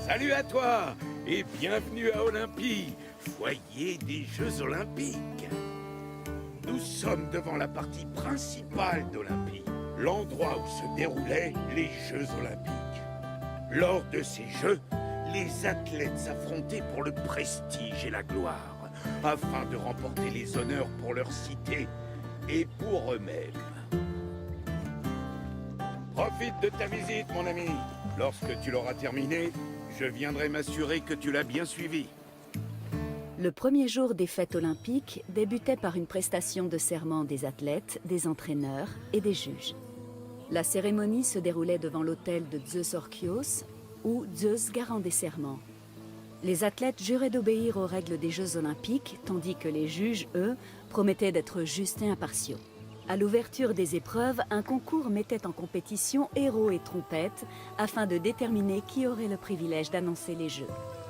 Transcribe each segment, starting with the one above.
Salut à toi et bienvenue à Olympie, foyer des Jeux Olympiques. Nous sommes devant la partie principale d'Olympie, l'endroit où se déroulaient les Jeux Olympiques. Lors de ces Jeux, les athlètes s'affrontaient pour le prestige et la gloire, afin de remporter les honneurs pour leur cité et pour eux-mêmes. Profite de ta visite, mon ami. Lorsque tu l'auras terminée, je viendrai m'assurer que tu l'as bien suivi. Le premier jour des fêtes olympiques débutait par une prestation de serment des athlètes, des entraîneurs et des juges. La cérémonie se déroulait devant l'autel de Zeus Orchios, ou Zeus garant des serments. Les athlètes juraient d'obéir aux règles des Jeux olympiques, tandis que les juges, eux, promettaient d'être justes et impartiaux. À l'ouverture des épreuves, un concours mettait en compétition héros et trompettes afin de déterminer qui aurait le privilège d'annoncer les Jeux.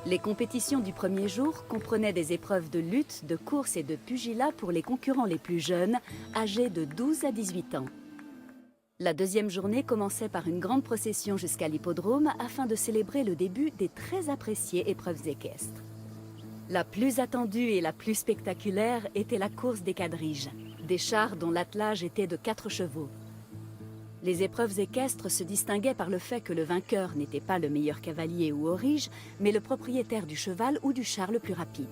Les compétitions du premier jour comprenaient des épreuves de lutte, de course et de pugilat pour les concurrents les plus jeunes, âgés de 12 à 18 ans. La deuxième journée commençait par une grande procession jusqu'à l'hippodrome afin de célébrer le début des très appréciées épreuves équestres. La plus attendue et la plus spectaculaire était la course des quadriges, des chars dont l'attelage était de 4 chevaux. Les épreuves équestres se distinguaient par le fait que le vainqueur n'était pas le meilleur cavalier ou aurige, mais le propriétaire du cheval ou du char le plus rapide.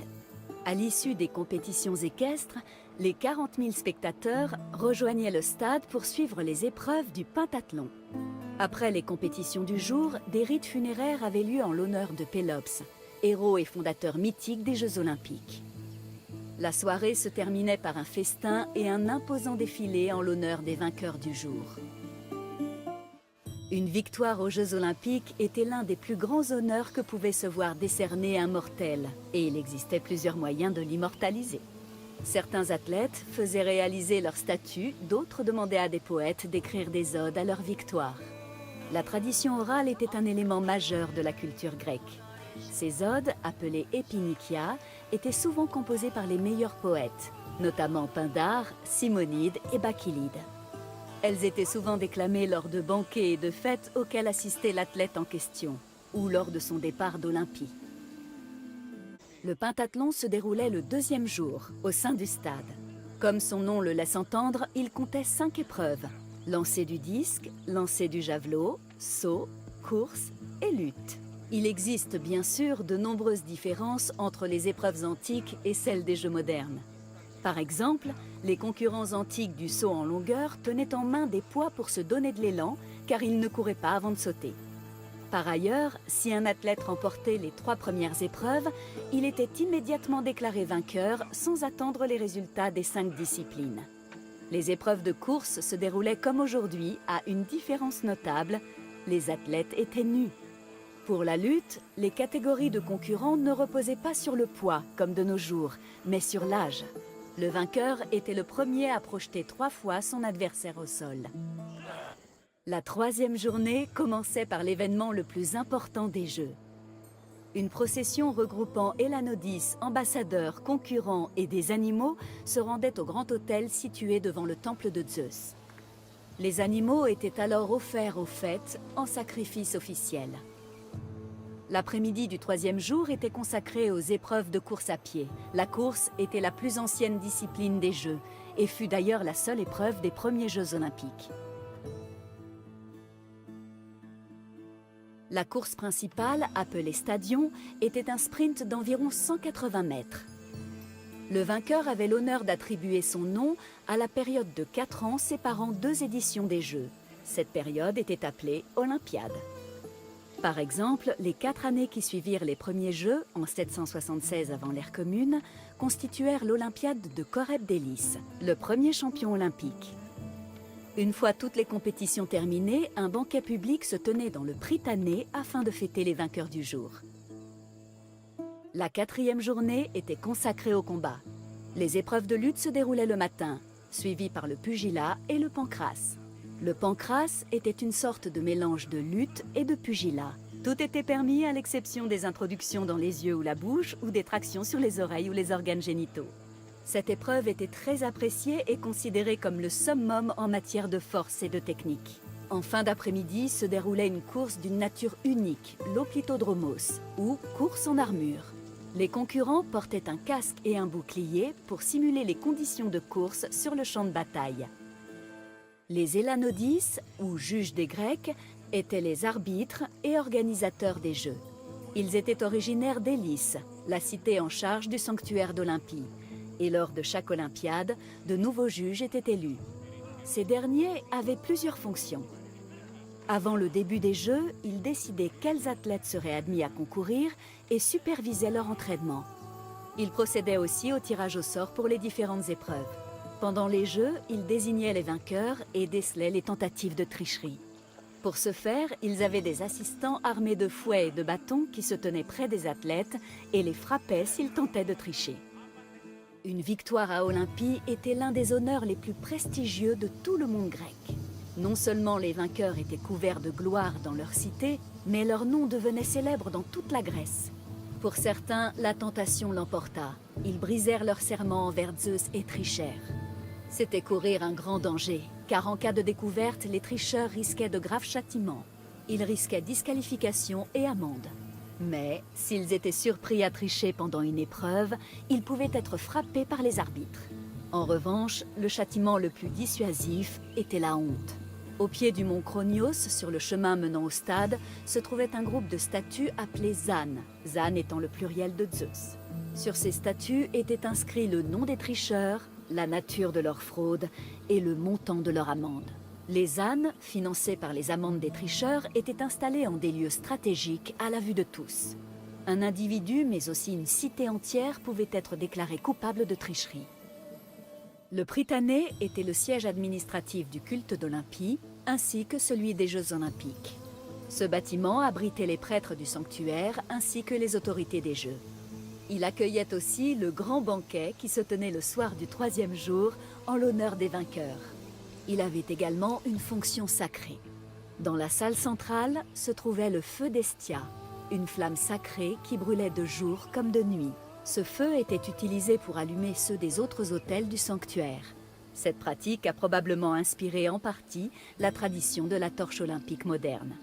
À l'issue des compétitions équestres, les 40 000 spectateurs rejoignaient le stade pour suivre les épreuves du pentathlon. Après les compétitions du jour, des rites funéraires avaient lieu en l'honneur de Pélops, héros et fondateur mythique des Jeux olympiques. La soirée se terminait par un festin et un imposant défilé en l'honneur des vainqueurs du jour. Une victoire aux Jeux olympiques était l'un des plus grands honneurs que pouvait se voir décerner un mortel, et il existait plusieurs moyens de l'immortaliser. Certains athlètes faisaient réaliser leur statue, d'autres demandaient à des poètes d'écrire des odes à leur victoire. La tradition orale était un élément majeur de la culture grecque. Ces odes, appelées épinikia, étaient souvent composées par les meilleurs poètes, notamment Pindare, Simonide et Bacchylides. Elles étaient souvent déclamées lors de banquets et de fêtes auxquels assistait l'athlète en question, ou lors de son départ d'Olympie. Le pentathlon se déroulait le deuxième jour, au sein du stade. Comme son nom le laisse entendre, il comptait 5 épreuves: lancer du disque, lancer du javelot, saut, course et lutte. Il existe bien sûr de nombreuses différences entre les épreuves antiques et celles des Jeux modernes. Par exemple, les concurrents antiques du saut en longueur tenaient en main des poids pour se donner de l'élan, car ils ne couraient pas avant de sauter. Par ailleurs, si un athlète remportait les 3 premières épreuves, il était immédiatement déclaré vainqueur sans attendre les résultats des 5 disciplines. Les épreuves de course se déroulaient comme aujourd'hui, à une différence notable: les athlètes étaient nus. Pour la lutte, les catégories de concurrents ne reposaient pas sur le poids, comme de nos jours, mais sur l'âge. Le vainqueur était le premier à projeter 3 fois son adversaire au sol. La troisième journée commençait par l'événement le plus important des Jeux. Une procession regroupant Hélanodis, ambassadeurs, concurrents et des animaux se rendait au grand autel situé devant le temple de Zeus. Les animaux étaient alors offerts aux fêtes en sacrifice officiel. L'après-midi du troisième jour était consacré aux épreuves de course à pied. La course était la plus ancienne discipline des Jeux et fut d'ailleurs la seule épreuve des premiers Jeux olympiques. La course principale, appelée stadion, était un sprint d'environ 180 mètres. Le vainqueur avait l'honneur d'attribuer son nom à la période de 4 ans séparant 2 éditions des Jeux. Cette période était appelée Olympiade. Par exemple, les 4 années qui suivirent les premiers Jeux, en 776 avant l'ère commune, constituèrent l'Olympiade de Coreb d'Hélice, le premier champion olympique. Une fois toutes les compétitions terminées, un banquet public se tenait dans le Prytanée afin de fêter les vainqueurs du jour. La 4e journée était consacrée au combat. Les épreuves de lutte se déroulaient le matin, suivies par le pugilat et le pancrace. Le pancrace était une sorte de mélange de lutte et de pugilat. Tout était permis à l'exception des introductions dans les yeux ou la bouche ou des tractions sur les oreilles ou les organes génitaux. Cette épreuve était très appréciée et considérée comme le summum en matière de force et de technique. En fin d'après-midi se déroulait une course d'une nature unique, l'Oplythodromos, ou course en armure. Les concurrents portaient un casque et un bouclier pour simuler les conditions de course sur le champ de bataille. Les Élanodis, ou juges des Grecs, étaient les arbitres et organisateurs des Jeux. Ils étaient originaires d'Élis, la cité en charge du sanctuaire d'Olympie, et lors de chaque Olympiade, de nouveaux juges étaient élus. Ces derniers avaient plusieurs fonctions. Avant le début des Jeux, ils décidaient quels athlètes seraient admis à concourir et supervisaient leur entraînement. Ils procédaient aussi au tirage au sort pour les différentes épreuves. Pendant les Jeux, ils désignaient les vainqueurs et décelaient les tentatives de tricherie. Pour ce faire, ils avaient des assistants armés de fouets et de bâtons qui se tenaient près des athlètes et les frappaient s'ils tentaient de tricher. Une victoire à Olympie était l'un des honneurs les plus prestigieux de tout le monde grec. Non seulement les vainqueurs étaient couverts de gloire dans leur cité, mais leur nom devenait célèbre dans toute la Grèce. Pour certains, la tentation l'emporta. Ils brisèrent leur serment envers Zeus et trichèrent. C'était courir un grand danger, car en cas de découverte, les tricheurs risquaient de graves châtiments. Ils risquaient disqualification et amende. Mais, s'ils étaient surpris à tricher pendant une épreuve, ils pouvaient être frappés par les arbitres. En revanche, le châtiment le plus dissuasif était la honte. Au pied du mont Kronios, sur le chemin menant au stade, se trouvait un groupe de statues appelées Zan, Zan étant le pluriel de Zeus. Sur ces statues était inscrit le nom des tricheurs, la nature de leur fraude et le montant de leur amende. Les ânes, financés par les amendes des tricheurs, étaient installés en des lieux stratégiques à la vue de tous. Un individu, mais aussi une cité entière, pouvait être déclaré coupable de tricherie. Le Prytanée était le siège administratif du culte d'Olympie, ainsi que celui des Jeux olympiques. Ce bâtiment abritait les prêtres du sanctuaire, ainsi que les autorités des Jeux. Il accueillait aussi le grand banquet qui se tenait le soir du 3e jour en l'honneur des vainqueurs. Il avait également une fonction sacrée. Dans la salle centrale se trouvait le feu d'Hestia, une flamme sacrée qui brûlait de jour comme de nuit. Ce feu était utilisé pour allumer ceux des autres autels du sanctuaire. Cette pratique a probablement inspiré en partie la tradition de la torche olympique moderne.